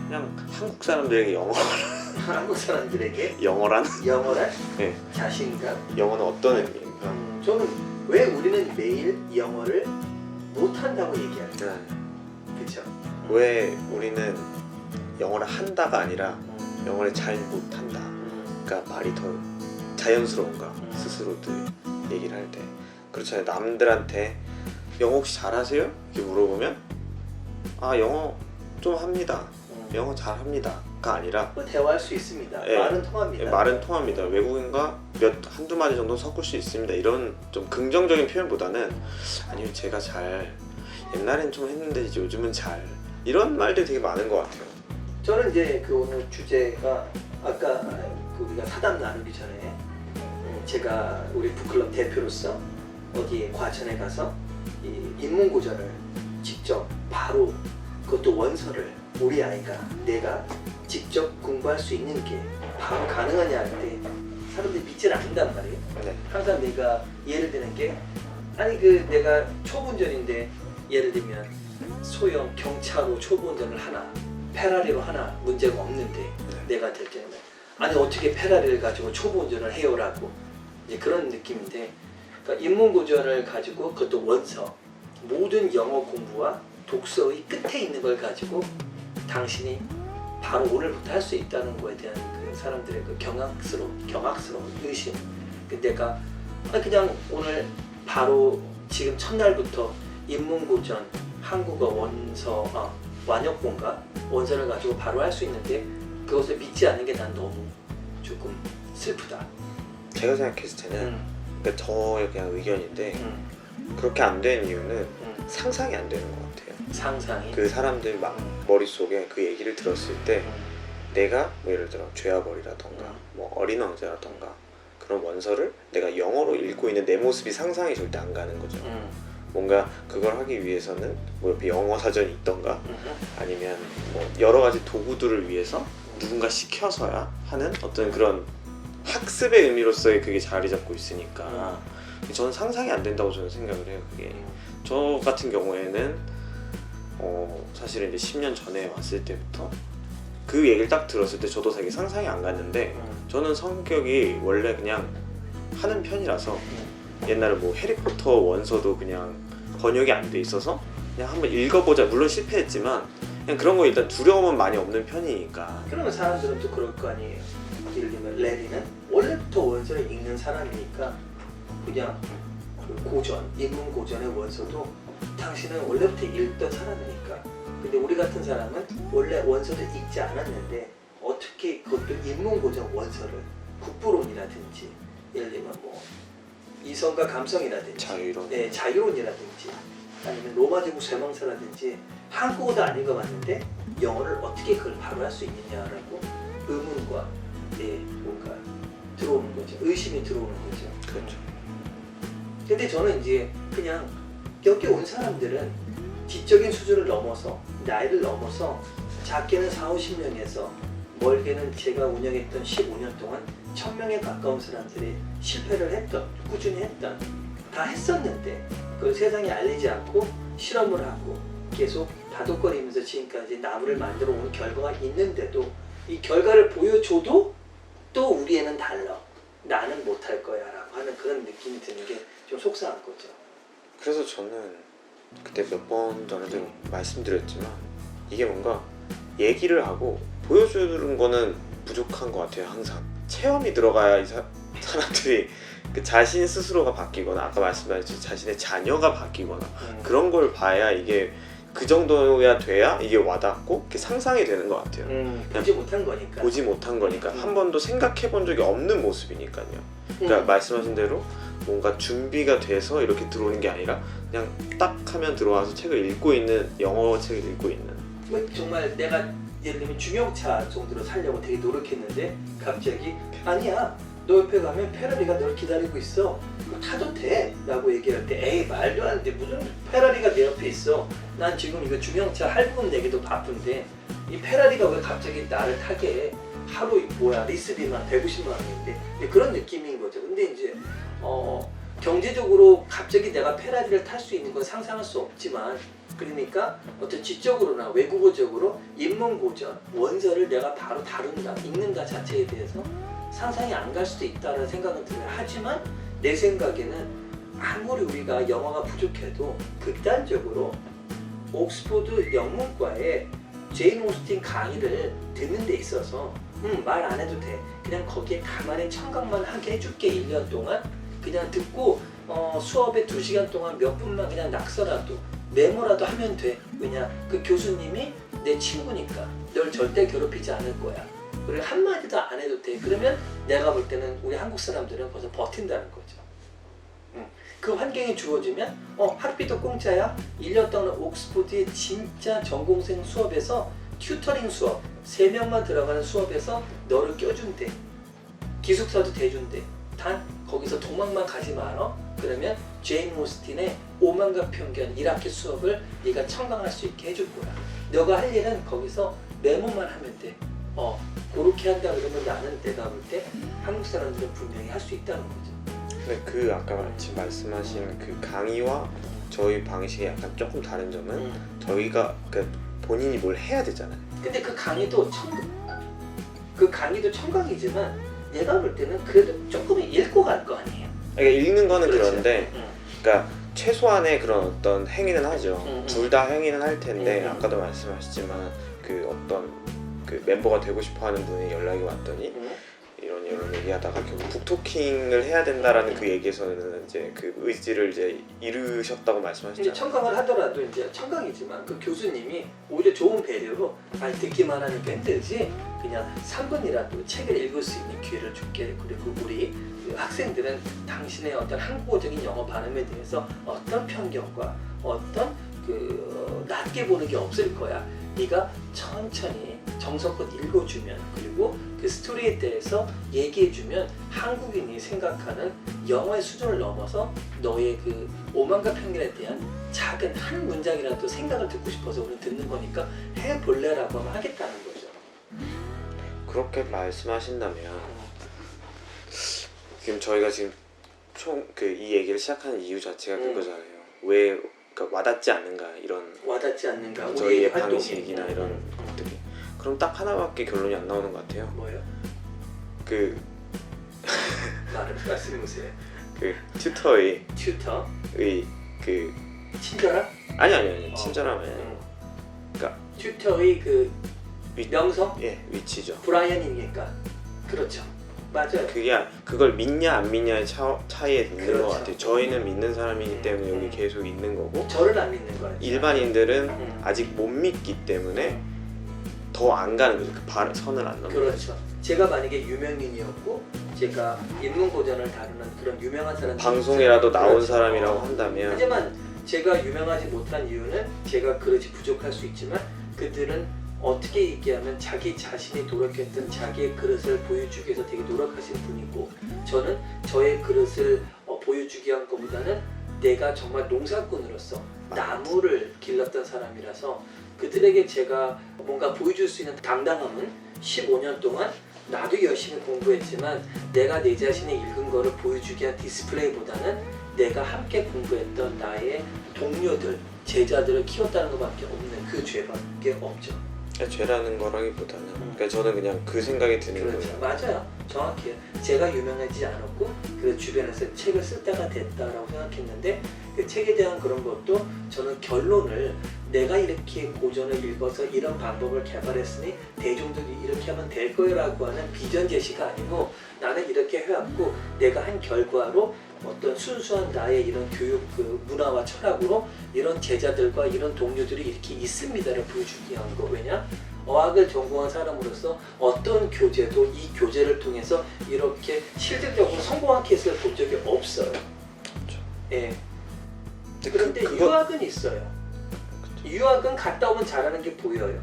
그냥 한국 사람들에게 영어 한국 사람들에게 영어란? 영어란 네. 자신감. 영어는 어떤 의미인가? 저는 왜 우리는 매일 영어를 못한다고 얘기할까? 그렇죠? 왜 우리는 영어를 한다가 아니라 영어를 잘 못한다. 그러니까 말이 더 자연스러운가 스스로들 얘기를 할 때. 그렇잖아요. 남들한테 영어 혹시 잘하세요? 이렇게 물어보면 아 영어 좀 합니다. 영어 잘합니다가 아니라 뭐 대화할 수 있습니다. 네, 말은 통합니다. 말은 통합니다. 외국인과 한두 마디 정도 섞을 수 있습니다. 이런 좀 긍정적인 표현보다는 아니요 제가 잘 옛날엔 좀 했는데 이제 요즘은 잘 이런 말들이 되게 많은 것 같아요. 저는 이제 그 오늘 주제가 아까 그 우리가 사담 나누기 전에 제가 우리 북클럽 대표로서 어디 과천에 가서 이 인문고전을 직접 바로 그것도 원서를 우리 아이가 내가 직접 공부할 수 있는 게 바로 가능하냐 할 때 사람들이 믿질 않는단 말이에요. 네. 항상 내가 예를 드는 게 아니 그 내가 초보운전인데 예를 들면 소형 경차로 초보운전을 하나 페라리로 하나 문제가 없는데 내가 될 때는 아니 어떻게 페라리를 가지고 초보운전을 해요라고 이제 그런 느낌인데 그러니까 인문고전을 가지고 그것도 원서 모든 영어 공부와 독서의 끝에 있는 걸 가지고 당신이 바로 오늘부터 할 수 있다는 거에 대한 그 사람들의 그 경악스러운 의심. 내가 그냥 오늘 바로 지금 첫날부터 인문고전 한국어 원서 완역본가 원서를 가지고 바로 할 수 있는데 그것을 믿지 않는 게 난 너무 조금 슬프다. 제가 생각했을 때는 그러니까 저의 그냥 의견인데 그렇게 안 되는 이유는 상상이 안 되는 것 같아요. 상상이? 그 사람들 막 머릿속에 그 얘기를 들었을 때 내가 뭐 예를 들어 죄와벌이라던가 뭐 어린 왕자라던가 그런 원서를 내가 영어로 읽고 있는 내 모습이 상상이 절대 안 가는 거죠. 뭔가 그걸 하기 위해서는 뭐 옆에 영어 사전이 있던가 아니면 뭐 여러 가지 도구들을 위해서 누군가 시켜서야 하는 어떤 그런 학습의 의미로서의 그게 자리 잡고 있으니까 저는 상상이 안 된다고 저는 생각을 해요. 그게 저 같은 경우에는 사실은 이제 10년 전에 왔을 때부터 그 얘기를 딱 들었을 때 저도 되게 상상이 안 갔는데 저는 성격이 원래 그냥 하는 편이라서 옛날에 뭐 해리포터 원서도 그냥 번역이 안 돼 있어서 그냥 한번 읽어보자. 물론 실패했지만 그냥 그런 거 일단 두려움은 많이 없는 편이니까. 그러면 사람들은 또 그럴 거 아니에요. 예를 들면 레리는 원래부터 원서를 읽는 사람이니까 그냥 그 고전, 인문고전의 원서도 당신은 원래부터 읽던 사람이니까. 근데 우리 같은 사람은 원래 원서도 읽지 않았는데 어떻게 그것도 인문고전 원서를 국부론이라든지 예를 들면 뭐 이성과 감성이라든지 자유론. 네, 자유론이라든지 아니면 로마 제국 쇠망사라든지 한국어도 안 읽어봤는데 영어를 어떻게 그걸 바로 할 수 있느냐라고 의문과 뭔가 들어오는 거죠. 의심이 들어오는 거죠. 그렇죠. 근데 저는 이제 그냥 여기 온 사람들은 지적인 수준을 넘어서 나이를 넘어서 작게는 4, 50명에서 멀게는 제가 운영했던 15년 동안 1000명에 가까운 사람들이 실패를 했던, 꾸준히 했던, 다 했었는데 그걸 세상에 알리지 않고 실험을 하고 계속 다독거리면서 지금까지 나무를 만들어 온 결과가 있는데도 이 결과를 보여줘도 또 우리 애는 달라. 나는 못할 거야 라고 하는 그런 느낌이 드는 게 좀 속상한 거죠. 그래서 저는 그때 몇 번 전에도 말씀드렸지만 이게 뭔가 얘기를 하고 보여주는 거는 부족한 것 같아요. 항상 체험이 들어가야 사람들이 그 자신 스스로가 바뀌거나 아까 말씀하셨듯이 자신의 자녀가 바뀌거나 그런 걸 봐야 이게 그 정도야 돼야 이게 와닿고 이렇게 상상이 되는 것 같아요. 보지 못한 거니까. 보지 못한 거니까 한 번도 생각해 본 적이 없는 모습이니까요. 그러니까 말씀하신 대로 뭔가 준비가 돼서 이렇게 들어오는 게 아니라 그냥 딱 하면 들어와서 책을 읽고 있는 영어 책을 읽고 있는 뭐 정말 내가 예를 들면 중형차 정도로 살려고 되게 노력했는데 갑자기 아니야 너 옆에 가면 페라리가 널 기다리고 있어 그거 타도 돼 라고 얘기할 때 에이 말도 안 돼 무슨 페라리가 내 옆에 있어 난 지금 이거 중형차 할부금 내기도 바쁜데 이 페라리가 왜 갑자기 나를 타게 해 하루 뭐야 리스비만 150만 원인데 그런 느낌인 거죠. 근데 이제 경제적으로 갑자기 내가 페라리를 탈 수 있는 건 상상할 수 없지만 그러니까 어떤 지적으로나 외국어적으로 인문고전 원서를 내가 바로 다룬다, 읽는다 자체에 대해서 상상이 안 갈 수도 있다는 생각은 들어요. 하지만 내 생각에는 아무리 우리가 영어가 부족해도 극단적으로 옥스포드 영문과에 제인 오스틴 강의를 듣는 데 있어서 말 안 해도 돼. 그냥 거기에 가만히 청각만 하게 해줄게. 1년 동안 그냥 듣고 수업에 2시간 동안 몇 분만 그냥 낙서라도 메모라도 하면 돼. 왜냐? 그 교수님이 내 친구니까 널 절대 괴롭히지 않을 거야. 그리고 한마디도 안 해도 돼. 그러면 내가 볼 때는 우리 한국 사람들은 벌써 버틴다는 거죠. 그 환경이 주어지면 학비도 공짜야. 1년 동안 옥스포드의 진짜 전공생 수업에서 튜터링 수업 3명만 들어가는 수업에서 너를 껴준대. 기숙사도 대준대. 단 거기서 도망만 가지 마라. 그러면 제인 오스틴의 오만과 편견 1학기 수업을 네가 청강할 수 있게 해줄 거야. 너가 할 일은 거기서 메모만 하면 돼. 그렇게 한다 그러면 나는 내가 볼 때 한국 사람들은 분명히 할 수 있다는 거죠. 근데 그 아까 지금 말씀하신 그 강의와 저희 방식이 약간 조금 다른 점은 저희가 그러니까 본인이 뭘 해야 되잖아요. 근데 그 강의도 청강이지만 내가 볼 때는 그래도 조금 읽고 갈 거 아니에요. 그러니까 읽는 거는 그렇죠. 그런데 그러니까 최소한의 그런 어떤 행위는 하죠. 둘 다 행위는 할 텐데 아까도 말씀하셨지만 그 어떤 그 멤버가 되고 싶어하는 분이 연락이 왔더니 이런 얘기하다가 결국 북토킹을 해야 된다라는 그 얘기에서는 이제 그 의지를 이제 이루셨다고 이제 말씀하셨잖아요. 청강을 하더라도 이제 청강이지만 그 교수님이 오히려 좋은 배려로 듣기만 하니까 힘들지 그냥 3분이라도 책을 읽을 수 있는 기회를 줄게. 그리고 우리 그 학생들은 당신의 어떤 한국어적인 영어 발음에 대해서 어떤 편견과 어떤 그 낮게 보는 게 없을 거야. 네가 천천히 정성껏 읽어주면 그리고 그 스토리에 대해서 얘기해주면 한국인이 생각하는 영어의 수준을 넘어서 너의 그 오만과 편견에 대한 작은 한 문장이라도 생각을 듣고 싶어서 우리는 듣는 거니까 해볼래라고 하면 하겠다는 거죠. 그렇게 말씀하신다면 지금 저희가 지금 총 그 이 얘기를 시작하는 이유 자체가 그거잖아요. 왜 그러니까 와닿지 않는가 이런 와닿지 않는가 저희의 활동이. 방식이나 이런 것들이. 그럼 딱 하나밖에 결론이 안 나오는 것 같아요. 뭐예요? 그 말씀해보세요. 그 튜터의 튜터? 그 친절함? 아니 친절함 아니에요. 그러니까 튜터의 그 명성? 위치죠. 브라이언이니까. 그렇죠. 맞아요. 그걸 믿냐 안 믿냐의 차이에 있는 그렇죠. 것 같아요. 저희는 믿는 사람이기 때문에 여기 계속 있는 거고 저를 안 믿는 거예요. 일반인들은 아직 못 믿기 때문에 더 안 가는 거죠. 그 선을 안 넘는 거죠. 그렇죠. 제가 만약에 유명인이었고 제가 인문고전을 다루는 그런 유명한 사람 방송이라도 나온 그렇죠. 사람이라고 한다면 하지만 제가 유명하지 못한 이유는 제가 그릇이 부족할 수 있지만 그들은 어떻게 얘기하면 자기 자신이 노력했던 자기의 그릇을 보여주기 위해서 되게 노력하신 분이고 저는 저의 그릇을 보여주기 위한 것보다는 내가 정말 농사꾼으로서 나무를 길렀던 사람이라서 그들에게 제가 뭔가 보여줄 수 있는 당당함은 15년 동안 나도 열심히 공부했지만 내가 내 자신이 읽은 거를 보여주기 위한 디스플레이보다는 내가 함께 공부했던 나의 동료들, 제자들을 키웠다는 것밖에 없는 그 죄밖에 없죠. 죄라는 거라기보다는 그러니까 저는 그냥 그 생각이 드는 그렇죠. 거예요. 맞아요. 정확해요. 제가 유명하지 않았고 그 주변에서 책을 쓸 때가 됐다라고 생각했는데 그 책에 대한 그런 것도 저는 결론을 내가 이렇게 고전을 읽어서 이런 방법을 개발했으니 대중들이 이렇게 하면 될 거라고 하는 비전 제시가 아니고 나는 이렇게 해왔고 내가 한 결과로 어떤 순수한 나의 이런 교육 그 문화와 철학으로 이런 제자들과 이런 동료들이 이렇게 있습니다를 보여주기 위한 거. 왜냐? 어학을 전공한 사람으로서 어떤 교재도 이 교재를 통해서 이렇게 실질적으로 성공한 케이스를 본 적이 없어요. 그렇죠. 예. 그런데 유학은 있어요. 유학은 갔다 오면 잘하는 게 보여요.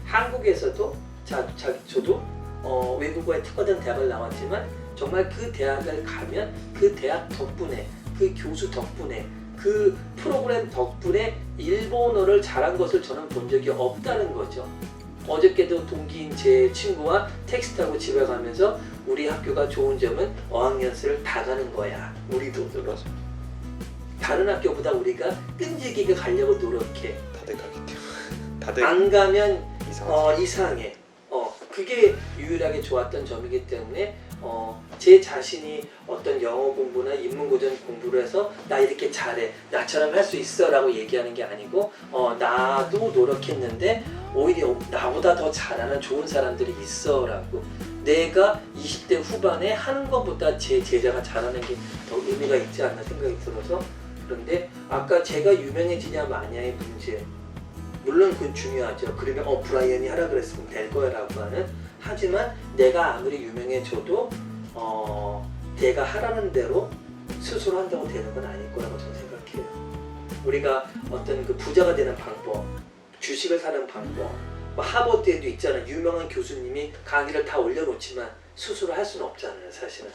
한국에서도 저도 외국어에 특화된 대학을 나왔지만 정말 그 대학을 가면 그 대학 덕분에 그 교수 덕분에 그 프로그램 덕분에 일본어를 잘한 것을 저는 본 적이 없다는 거죠. 어저께도 동기인 제 친구와 택시 타고 집에 가면서 우리 학교가 좋은 점은 어학연수를 다 가는 거야. 우리도 들어서. 다른 학교보다 우리가 끈질기게 가려고 노력해. 다들 가기 때문에 다들 안 가면 이상하죠. 이상해. 그게 유일하게 좋았던 점이기 때문에 제 자신이 어떤 영어 공부나 인문고전 공부를 해서 나 이렇게 잘해, 나처럼 할 수 있어 라고 얘기하는 게 아니고 나도 노력했는데 오히려 나보다 더 잘하는 좋은 사람들이 있어 라고, 내가 20대 후반에 하는 것보다 제 제자가 잘하는 게 더 의미가 있지 않나 생각이 들어서. 그런데 아까 제가 유명해지냐 마냐의 문제, 물론 그건 중요하죠. 그러면 브라이언이 하라 그랬으면 될 거야 라고 하는, 하지만 내가 아무리 유명해져도 내가 하라는 대로 스스로 한다고 되는 건 아닐 거라고 저는 생각해요. 우리가 어떤 그 부자가 되는 방법, 주식을 사는 방법, 뭐 하버드에도 있잖아요. 유명한 교수님이 강의를 다 올려놓지만 스스로 할 수는 없잖아요. 사실은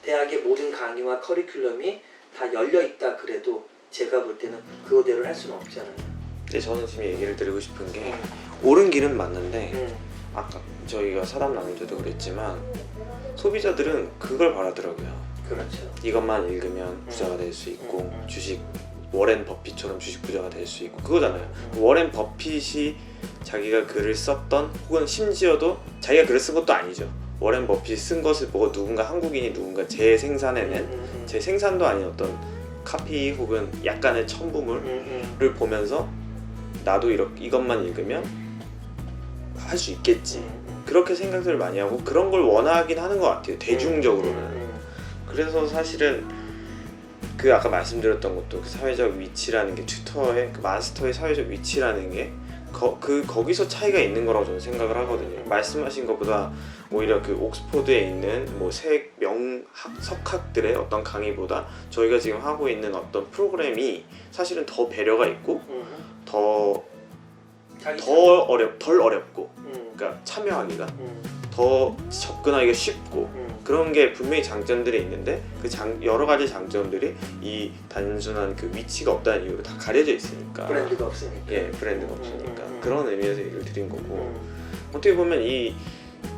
대학의 모든 강의와 커리큘럼이 다 열려있다 그래도 제가 볼 때는 그거대로 할 수는 없잖아요. 근데 저는 지금 얘기를 드리고 싶은 게 옳은 길은 맞는데 아까 저희가 사담 나눌 때도 그랬지만 소비자들은 그걸 바라더라고요. 그렇죠. 이것만 읽으면 부자가 될 수 있고 주식 워렌 버핏처럼 주식 부자가 될 수 있고 그거잖아요. 워렌 버핏이 자기가 글을 썼던, 혹은 심지어도 자기가 글을 쓴 것도 아니죠. 워렌 버핏이 쓴 것을 보고 누군가 한국인이 누군가 재생산해낸 재생산도 아닌 어떤 카피 혹은 약간의 첨부물을 보면서 나도 이것만 읽으면 할 수 있겠지, 그렇게 생각들을 많이 하고 그런 걸 원하긴 하는 것 같아요, 대중적으로는. 그래서 사실은 그 아까 말씀드렸던 것도 그 사회적 위치라는 게, 튜터의 그 마스터의 사회적 위치라는 게 거기서 차이가 있는 거라고 저는 생각을 하거든요. 말씀하신 것보다 오히려 그 옥스포드에 있는 뭐 석학들의 어떤 강의보다 저희가 지금 하고 있는 어떤 프로그램이 사실은 더 배려가 있고 덜 어렵고, 그러니까 참여하기가 더 접근하기가 쉽고, 그런 게 분명히 장점들이 있는데 그 여러 가지 장점들이 이 단순한 그 위치가 없다는 이유로 다 가려져 있으니까, 브랜드가 없으니까. 예, 브랜드가 없으니까 그런 의미에서 얘기를 드린 거고, 어떻게 보면 이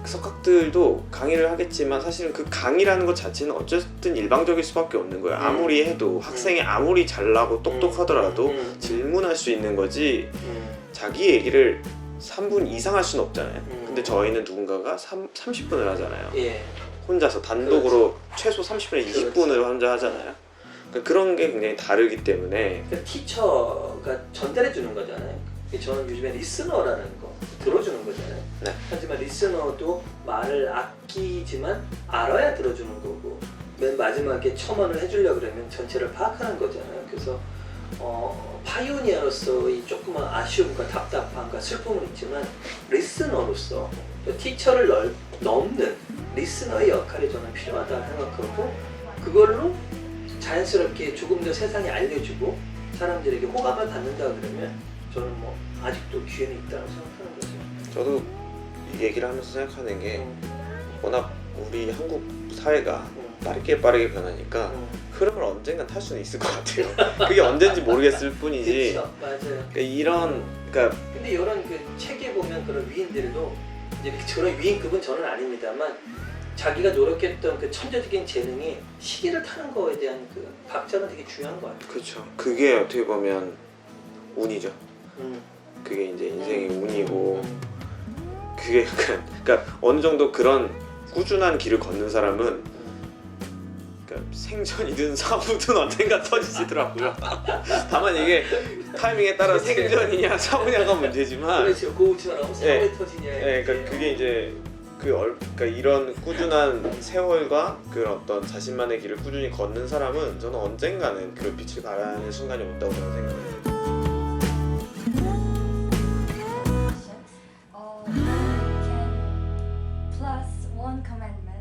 석학들도 강의를 하겠지만 사실은 그 강의라는 것 자체는 어쨌든 일방적일 수밖에 없는 거예요. 아무리 해도 학생이 아무리 잘나고 똑똑하더라도 질문할 수 있는 거지 자기 얘기를 3분 이상 할 수는 없잖아요. 근데 저희는 누군가가 30분을 하잖아요. 예. 혼자서 단독으로 최소 30분에 20분을 혼자 하잖아요. 그러니까 그런 게 굉장히 다르기 때문에 그러니까 티처가 전달해 주는 거잖아요. 저는 요즘에 리스너라는 거 들어주는 거잖아요. 네. 하지만 리스너도 말을 아끼지만 알아야 들어주는 거고, 맨 마지막에 첨언을 해주려고 그러면 전체를 파악하는 거잖아요. 그래서 파이오니어로서의 조그만 아쉬움과 답답함과 슬픔은 있지만 리스너로서 티처를 넘는 리스너의 역할이 저는 필요하다 생각하고, 그걸로 자연스럽게 조금 더 세상에 알려주고 사람들에게 호감을 받는다 그러면 저는 뭐 아직도 기회는 있다고 생각하는 거죠. 저도 이 얘기를 하면서 생각하는 게 워낙 우리 한국 사회가 빠르게 변하니까 흐름을 언젠간 탈 수는 있을 것 같아요. 그게 언젠지 모르겠을 뿐이지. 그렇죠, 맞아요. 그러니까 근데 이런 그 책에 보면 그런 위인들도 이제 저런 위인급은 저는 아닙니다만 자기가 노력했던 그 천재적인 재능이 시기를 타는 거에 대한 그 박자는 되게 중요한 것 같아요. 그렇죠. 그게 어떻게 보면 운이죠. 그게 이제 인생의 운이고, 그게 약간 그러니까 어느 정도 그런 꾸준한 길을 걷는 사람은 그러니까 생전이든 사후든 언젠가 터지시더라고요. 다만 이게 타이밍에 따라 생전이냐 사후냐가 문제지만, 그렇죠. 고우치라고 사회 터지냐. 그러니까 그게 이제 그러니까 이런 꾸준한 세월과 그 어떤 자신만의 길을 꾸준히 걷는 사람은 저는 언젠가는 그 빛을 발하는 순간이 온다고 저는 생각해요. can plus one commandment